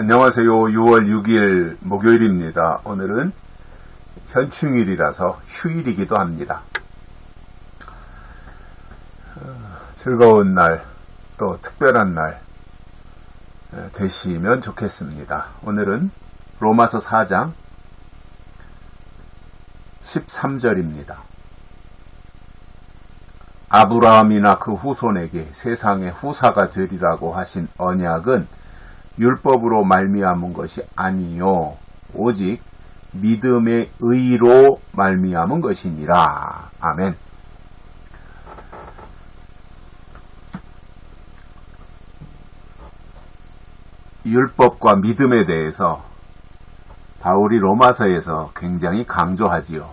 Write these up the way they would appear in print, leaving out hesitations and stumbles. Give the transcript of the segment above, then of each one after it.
안녕하세요. 6월 6일 목요일입니다. 오늘은 현충일이라서 휴일이기도 합니다. 즐거운 날, 또 특별한 날 되시면 좋겠습니다. 오늘은 로마서 4장 13절입니다. 아브라함이나 그 후손에게 세상의 후사가 되리라고 하신 언약은 율법으로 말미암은 것이 아니요 오직 믿음의 의로 말미암은 것이니라. 아멘. 율법과 믿음에 대해서 바울이 로마서에서 굉장히 강조하지요.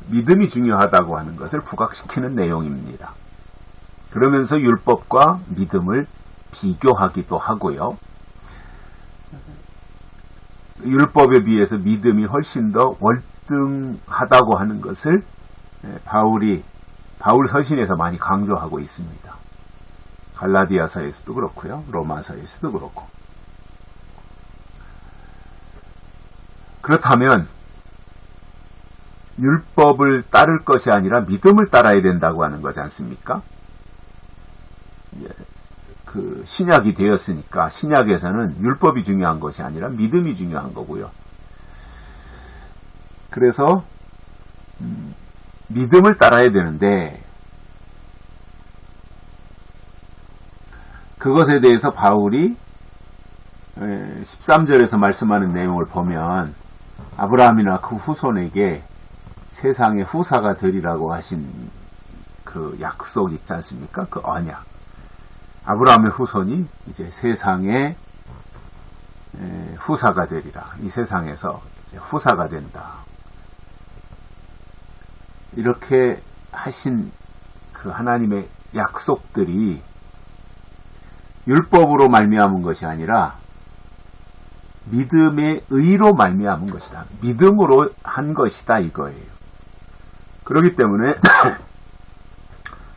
믿음이 중요하다고 하는 것을 부각시키는 내용입니다. 그러면서 율법과 믿음을 비교하기도 하고요. 율법에 비해서 믿음이 훨씬 더 월등하다고 하는 것을 바울 서신에서 많이 강조하고 있습니다. 갈라디아서에서도 그렇고요. 로마서에서도 그렇고. 그렇다면 율법을 따를 것이 아니라 믿음을 따라야 된다고 하는 거지 않습니까? 그 신약이 되었으니까 신약에서는 율법이 중요한 것이 아니라 믿음이 중요한 거고요. 그래서 믿음을 따라야 되는데 그것에 대해서 바울이 13절에서 말씀하는 내용을 보면 아브라함이나 그 후손에게 세상의 후사가 되리라고 하신 그 약속 있지 않습니까? 그 언약. 아브라함의 후손이 이제 세상의 후사가 되리라. 이 세상에서 이제 후사가 된다. 이렇게 하신 그 하나님의 약속들이 율법으로 말미암은 것이 아니라 믿음의 의로 말미암은 것이다. 믿음으로 한 것이다 이거예요. 그렇기 때문에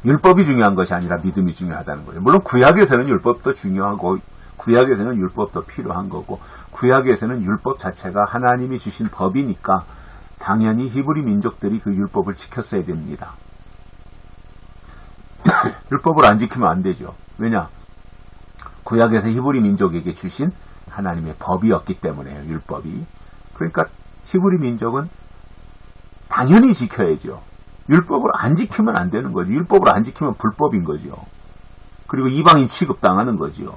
율법이 중요한 것이 아니라 믿음이 중요하다는 거예요. 물론 구약에서는 율법도 중요하고 구약에서는 율법도 필요한 거고 구약에서는 율법 자체가 하나님이 주신 법이니까 당연히 히브리 민족들이 그 율법을 지켰어야 됩니다. 율법을 안 지키면 안 되죠. 왜냐? 구약에서 히브리 민족에게 주신 하나님의 법이었기 때문에요. 율법이. 그러니까 히브리 민족은 당연히 지켜야죠. 율법을 안 지키면 안 되는 거죠. 율법을 안 지키면 불법인 거죠. 그리고 이방인 취급당하는 거죠.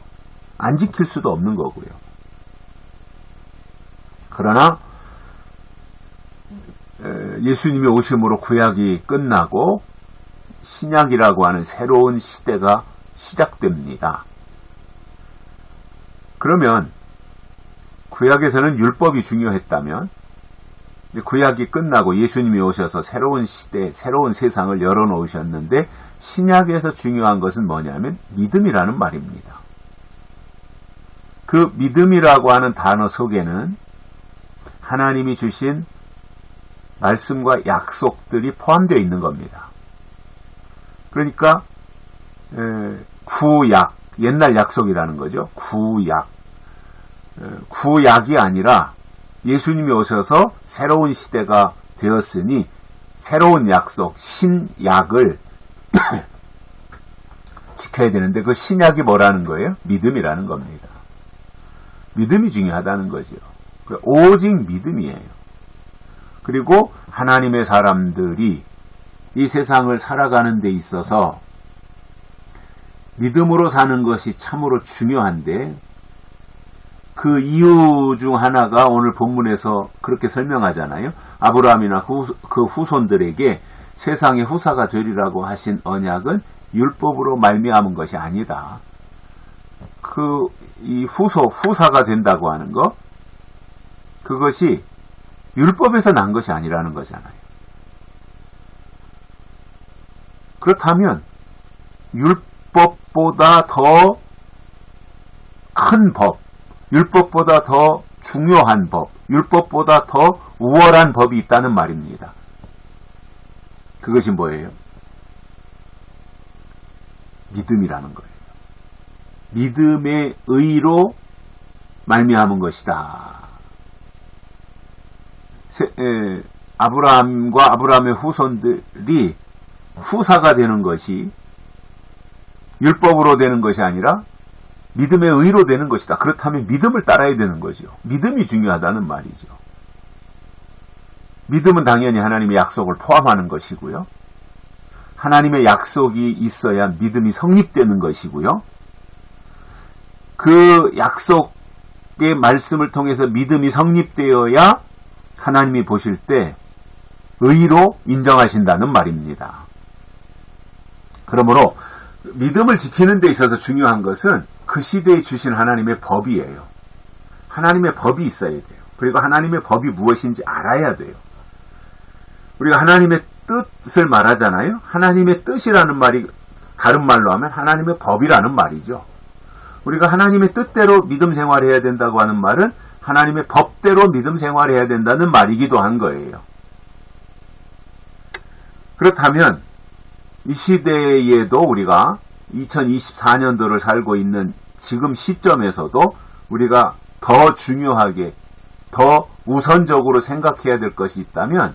안 지킬 수도 없는 거고요. 그러나 예수님이 오심으로 구약이 끝나고 신약이라고 하는 새로운 시대가 시작됩니다. 그러면 구약에서는 율법이 중요했다면 구약이 끝나고 예수님이 오셔서 새로운 시대, 새로운 세상을 열어놓으셨는데 신약에서 중요한 것은 뭐냐면 믿음이라는 말입니다. 그 믿음이라고 하는 단어 속에는 하나님이 주신 말씀과 약속들이 포함되어 있는 겁니다. 그러니까 구약, 옛날 약속이라는 거죠. 구약이 아니라 예수님이 오셔서 새로운 시대가 되었으니 새로운 약속, 신약을 지켜야 되는데 그 신약이 뭐라는 거예요? 믿음이라는 겁니다. 믿음이 중요하다는 거죠. 오직 믿음이에요. 그리고 하나님의 사람들이 이 세상을 살아가는 데 있어서 믿음으로 사는 것이 참으로 중요한데 그 이유 중 하나가 오늘 본문에서 그렇게 설명하잖아요. 아브라함이나 그 후손들에게 세상의 후사가 되리라고 하신 언약은 율법으로 말미암은 것이 아니다. 이 후사가 된다고 하는 것, 그것이 율법에서 난 것이 아니라는 거잖아요. 그렇다면 율법보다 더 큰 법, 율법보다 더 중요한 법, 율법보다 더 우월한 법이 있다는 말입니다. 그것이 뭐예요? 믿음이라는 거예요. 믿음의 의로 말미암은 것이다. 아브라함과 아브라함의 후손들이 후사가 되는 것이 율법으로 되는 것이 아니라 믿음의 의로 되는 것이다. 그렇다면 믿음을 따라야 되는 거죠. 믿음이 중요하다는 말이죠. 믿음은 당연히 하나님의 약속을 포함하는 것이고요. 하나님의 약속이 있어야 믿음이 성립되는 것이고요. 그 약속의 말씀을 통해서 믿음이 성립되어야 하나님이 보실 때 의로 인정하신다는 말입니다. 그러므로 믿음을 지키는 데 있어서 중요한 것은 그 시대에 주신 하나님의 법이에요. 하나님의 법이 있어야 돼요. 그리고 하나님의 법이 무엇인지 알아야 돼요. 우리가 하나님의 뜻을 말하잖아요. 하나님의 뜻이라는 말이 다른 말로 하면 하나님의 법이라는 말이죠. 우리가 하나님의 뜻대로 믿음 생활해야 된다고 하는 말은 하나님의 법대로 믿음 생활해야 된다는 말이기도 한 거예요. 그렇다면 이 시대에도 우리가 2024년도를 살고 있는 지금 시점에서도 우리가 더 중요하게, 더 우선적으로 생각해야 될 것이 있다면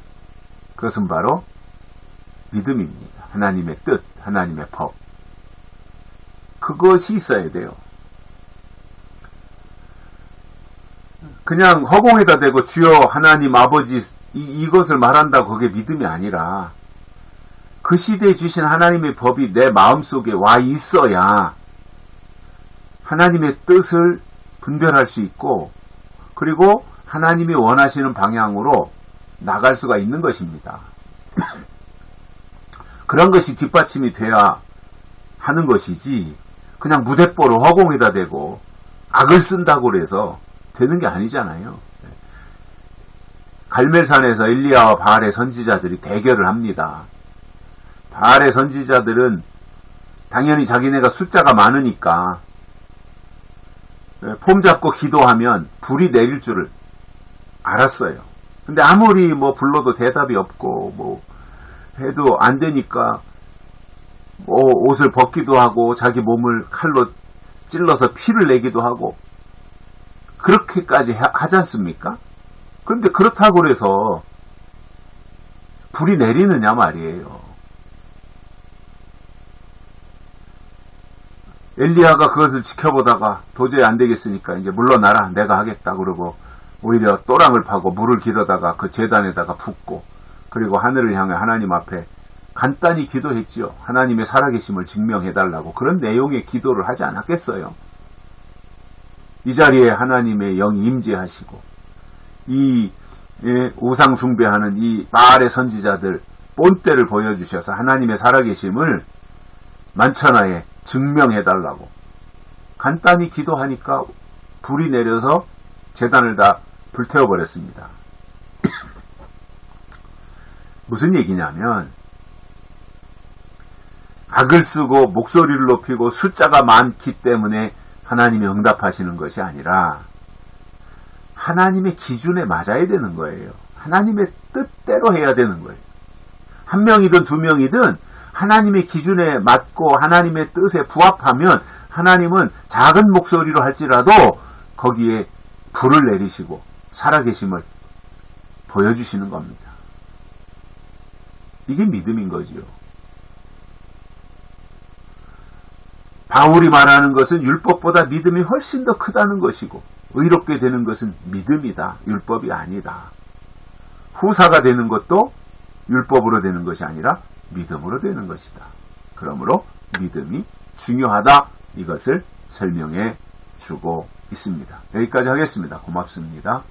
그것은 바로 믿음입니다. 하나님의 뜻, 하나님의 법. 그것이 있어야 돼요. 그냥 허공에다 대고 주여 하나님 아버지 이것을 말한다고 그게 믿음이 아니라 그 시대에 주신 하나님의 법이 내 마음속에 와 있어야 하나님의 뜻을 분별할 수 있고 그리고 하나님이 원하시는 방향으로 나갈 수가 있는 것입니다. 그런 것이 뒷받침이 돼야 하는 것이지 그냥 무대뽀로 허공에다 대고 악을 쓴다고 해서 되는 게 아니잖아요. 갈멜산에서 엘리야와 바알의 선지자들이 대결을 합니다. 바알의 선지자들은 당연히 자기네가 숫자가 많으니까 폼 잡고 기도하면 불이 내릴 줄을 알았어요. 근데 아무리 불러도 대답이 없고 해도 안 되니까 옷을 벗기도 하고 자기 몸을 칼로 찔러서 피를 내기도 하고 그렇게까지 하지 않습니까? 그런데 그렇다고 해서 불이 내리느냐 말이에요. 엘리야가 그것을 지켜보다가 도저히 안 되겠으니까 이제 물러나라 내가 하겠다 그러고 오히려 또랑을 파고 물을 길어다가 그 제단에다가 붓고 그리고 하늘을 향해 하나님 앞에 간단히 기도했지요. 하나님의 살아계심을 증명해달라고 그런 내용의 기도를 하지 않았겠어요. 이 자리에 하나님의 영이 임재하시고 이 우상 숭배하는 이 바알의 선지자들 본때를 보여주셔서 하나님의 살아계심을 만천하에 증명해달라고 간단히 기도하니까 불이 내려서 제단을 다 불태워버렸습니다. 무슨 얘기냐면 악을 쓰고 목소리를 높이고 숫자가 많기 때문에 하나님이 응답하시는 것이 아니라 하나님의 기준에 맞아야 되는 거예요. 하나님의 뜻대로 해야 되는 거예요. 한 명이든 두 명이든 하나님의 기준에 맞고 하나님의 뜻에 부합하면 하나님은 작은 목소리로 할지라도 거기에 불을 내리시고 살아계심을 보여주시는 겁니다. 이게 믿음인 거지요. 바울이 말하는 것은 율법보다 믿음이 훨씬 더 크다는 것이고 의롭게 되는 것은 믿음이다. 율법이 아니다. 후사가 되는 것도 율법으로 되는 것이 아니라 믿음으로 되는 것이다. 그러므로 믿음이 중요하다. 이것을 설명해 주고 있습니다. 여기까지 하겠습니다. 고맙습니다.